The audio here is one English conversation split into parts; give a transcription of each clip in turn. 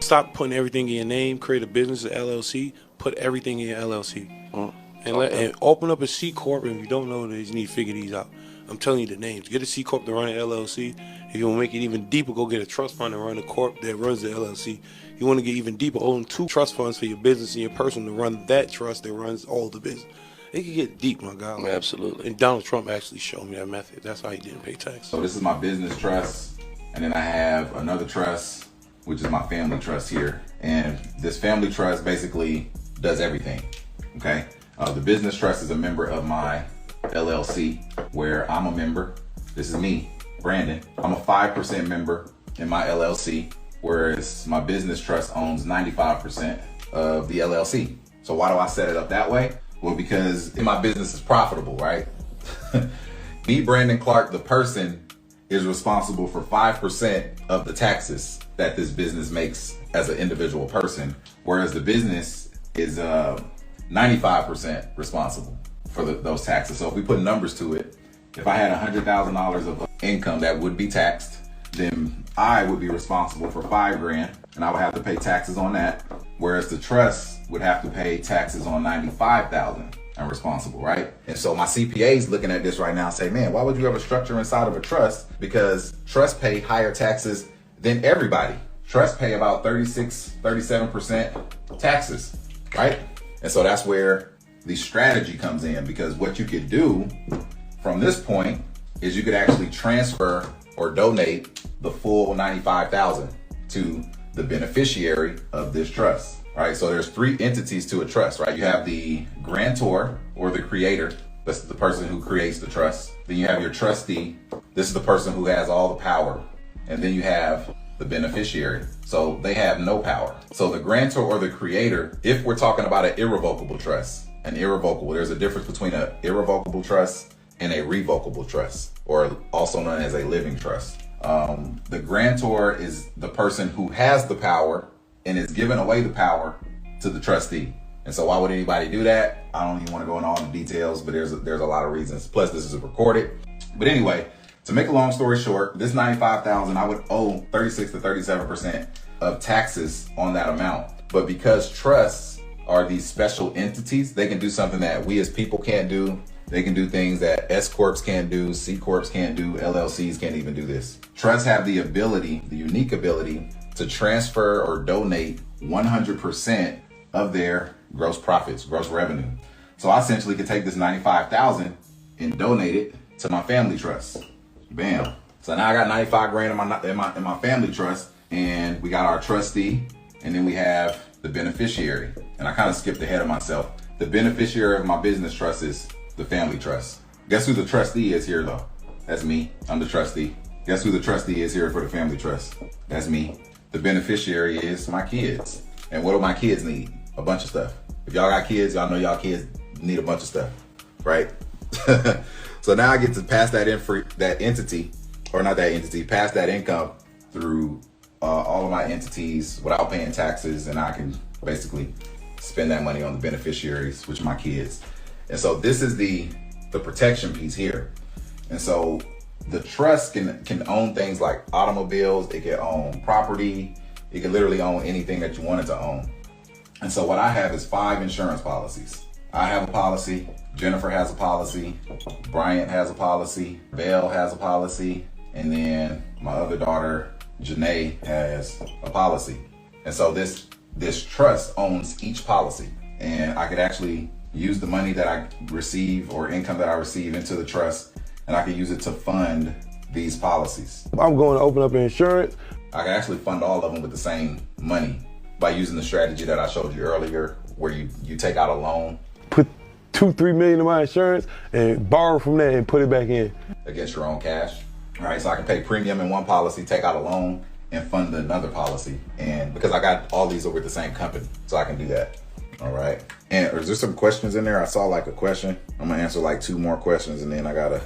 Stop putting everything in your name. Create a business, an LLC. Put everything in your LLC. And open up a C corp. And if you don't know this, you need to figure these out. I'm telling you the names. Get a C corp to run an LLC. If you want to make it even deeper, go get a trust fund and run a corp that runs the LLC. You want to get even deeper, own 2 trust funds for your business and your personal to run that trust that runs all the business. It can get deep, my guy. Absolutely. And Donald Trump actually showed me that method. That's how he didn't pay tax. So this is my business trust, and then I have another trust, which is my family trust here. And this family trust basically does everything, okay? The business trust is a member of my LLC, where I'm a member. This is me, Brandon. I'm a 5% member in my LLC, whereas my business trust owns 95% of the LLC. So why do I set it up that way? Well, because my business is profitable, right? Me, Brandon Clark, the person, is responsible for 5% of the taxes that this business makes as an individual person, whereas the business is 95% responsible for those taxes. So if we put numbers to it, if I had $100,000 of income that would be taxed, then I would be responsible for $5,000 and I would have to pay taxes on that. Whereas the trust would have to pay taxes on $95,000. I'm responsible, right? And so my CPA is looking at this right now and say, man, why would you have a structure inside of a trust? Because trusts pay higher taxes than everybody. Trusts pay about 37% taxes, right? And so that's where the strategy comes in, because what you could do from this point is you could actually transfer or donate the full $95,000 to the beneficiary of this trust, right? So there's 3 entities to a trust, right? You have the grantor or the creator. That's the person who creates the trust. Then you have your trustee. This is the person who has all the power. And then you have the beneficiary. So they have no power. So the grantor or the creator, if we're talking about an irrevocable trust, there's a difference between an irrevocable trust and a revocable trust, or also known as a living trust. The grantor is the person who has the power and is giving away the power to the trustee. And so why would anybody do that? I don't even want to go into all the details, but there's a lot of reasons. Plus this is recorded. But anyway, to make a long story short, this $95,000, I would owe 36 to 37% of taxes on that amount. But because trusts are these special entities, they can do something that we as people can't do. They can do things that S corps can't do, C corps can't do, LLCs can't even do this. Trusts have the ability, the unique ability, to transfer or donate 100% of their gross profits, gross revenue. So I essentially could take this $95,000 and donate it to my family trust. Bam. So now I got $95,000 in my family trust, and we got our trustee, and then we have the beneficiary. And I kind of skipped ahead of myself. The beneficiary of my business trust is the family trust. Guess who the trustee is here though? That's me. I'm the trustee. Guess who the trustee is here for the family trust? That's me. The beneficiary is my kids. And what do my kids need? A bunch of stuff. If y'all got kids, y'all know y'all kids need a bunch of stuff, right? So now I get to pass that pass that income through all of my entities without paying taxes, and I can basically spend that money on the beneficiaries, which are my kids. And so this is the protection piece here. And so the trust can own things like automobiles, it can own property, it can literally own anything that you want it to own. And so what I have is 5 insurance policies. I have a policy, Jennifer has a policy, Bryant has a policy, Belle has a policy, and then my other daughter, Janae, has a policy. And so this trust owns each policy, and I could actually use the money that I receive or income that I receive into the trust, and I could use it to fund these policies. I'm going to open up insurance. I can actually fund all of them with the same money by using the strategy that I showed you earlier, where you take out a loan, put $2-3 million in my insurance and borrow from that and put it back in against your own cash. All right, so I can pay premium in one policy, take out a loan, and fund another policy. And because I got all these over at the same company, so I can do that. All right. And is there some questions in there? I saw like a question. I'm gonna answer like 2 more questions and then I gotta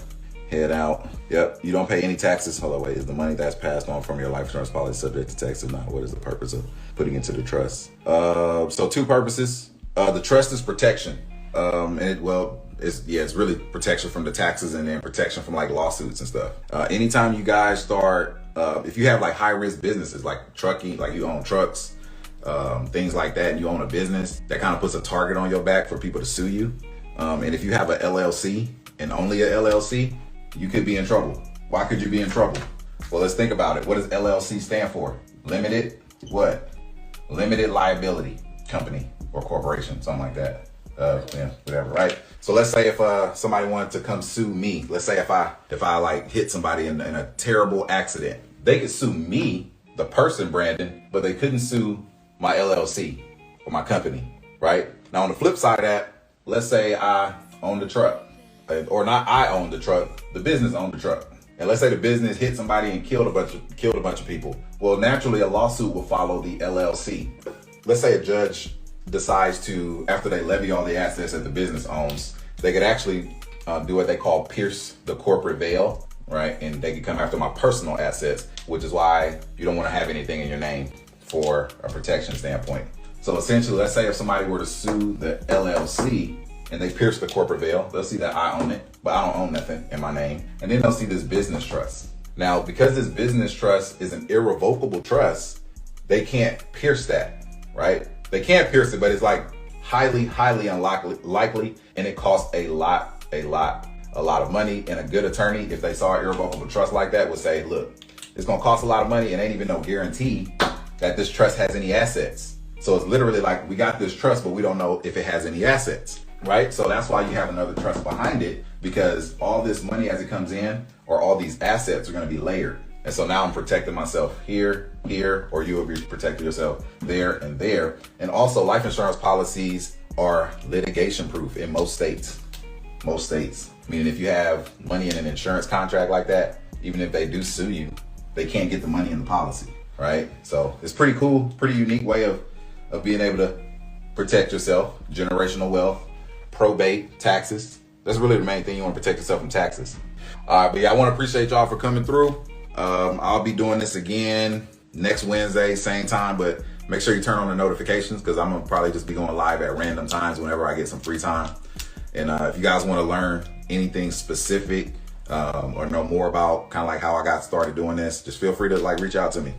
head out. Yep. You don't pay any taxes. Hold on, wait. Is the money that's passed on from your life insurance policy subject to tax or not? What is the purpose of putting into the trust? So 2 purposes. The trust is protection. It's really protection from the taxes, and then protection from like lawsuits and stuff. Anytime you guys start, if you have like high risk businesses like trucking, like you own trucks, things like that, and you own a business, that kind of puts a target on your back for people to sue you. And if you have a LLC and only a LLC, you could be in trouble. Why could you be in trouble? Well, let's think about it. What does LLC stand for? Limited what? Limited liability company or corporation, something like that. Yeah, whatever, right? So let's say if somebody wanted to come sue me, let's say if I like hit somebody in a terrible accident, they could sue me, the person Brandon, but they couldn't sue my LLC or my company, right? Now on the flip side of that, let's say I own the truck, or not I own the truck, the business owned the truck. And let's say the business hit somebody and killed a bunch of people. Well, naturally a lawsuit will follow the LLC. Let's say a judge decides to, after they levy all the assets that the business owns, they could actually do what they call pierce the corporate veil, right? And they could come after my personal assets, which is why you don't want to have anything in your name for a protection standpoint. So essentially, let's say if somebody were to sue the LLC and they pierce the corporate veil, they'll see that I own it, but I don't own nothing in my name. And then they'll see this business trust. Now, because this business trust is an irrevocable trust, they can't pierce that, right? They can't pierce it, but it's like highly, highly unlikely, and it costs a lot of money. And a good attorney, if they saw an irrevocable trust like that, would say, look, it's gonna cost a lot of money and ain't even no guarantee that this trust has any assets. So it's literally like, we got this trust, but we don't know if it has any assets, right? So that's why you have another trust behind it, because all this money as it comes in, or all these assets are gonna be layered. And so now I'm protecting myself here, or you will be protecting yourself there and there. And also life insurance policies are litigation proof in most states. Most states, meaning if you have money in an insurance contract like that, even if they do sue you, they can't get the money in the policy, right? So it's pretty cool, pretty unique way of being able to protect yourself, generational wealth, probate, taxes. That's really the main thing. You want to protect yourself from taxes. All right, but yeah, I want to appreciate y'all for coming through. I'll be doing this again next Wednesday, same time, but make sure you turn on the notifications, because I'm gonna probably just be going live at random times whenever I get some free time. And if you guys want to learn anything specific or know more about kind of like how I got started doing this, just feel free to like reach out to me.